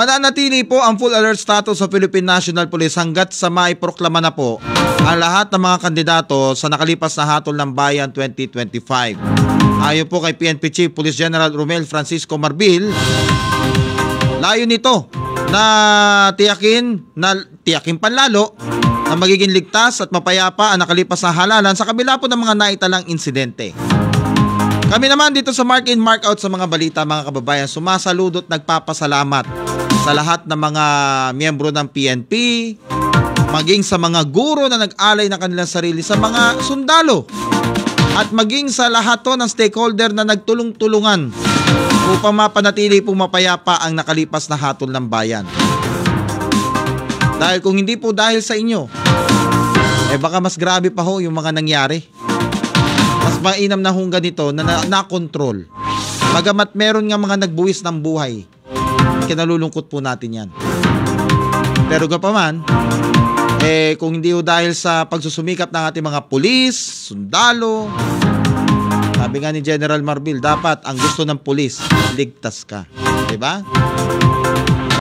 Mananatili po ang full alert status sa Philippine National Police hanggat sa maiproklama na po ang lahat ng mga kandidato sa nakalipas na hatol ng bayan 2025. Ayon po kay PNP Chief Police General Romel Francisco Marbil, layo nito na tiyakin panlalo na magiging ligtas at mapayapa ang nakalipas na halalan sa kabila po ng mga naitalang insidente. Kami naman dito sa Mark In Mark Out sa mga balita, mga kababayan, sumasaludo at nagpapasalamat sa lahat ng mga miyembro ng PNP, maging sa mga guro na nag-alay na kanilang sarili sa mga sundalo, at maging sa lahat to ng stakeholder na nagtulong-tulungan upang mapanatili pong mapayapa ang nakalipas na hatol ng bayan. Dahil kung hindi po dahil sa inyo, baka mas grabe pa ho yung mga nangyari. Mas mainam na hong ganito na nakontrol. Bagamat meron nga mga nagbuwis ng buhay, kinalulungkot po natin yan. Pero gapaman, kung hindi ho dahil sa pagsusumikap ng ating mga pulis, sundalo, sabi nga ni General Marbil, dapat ang gusto ng pulis, ligtas ka. Diba?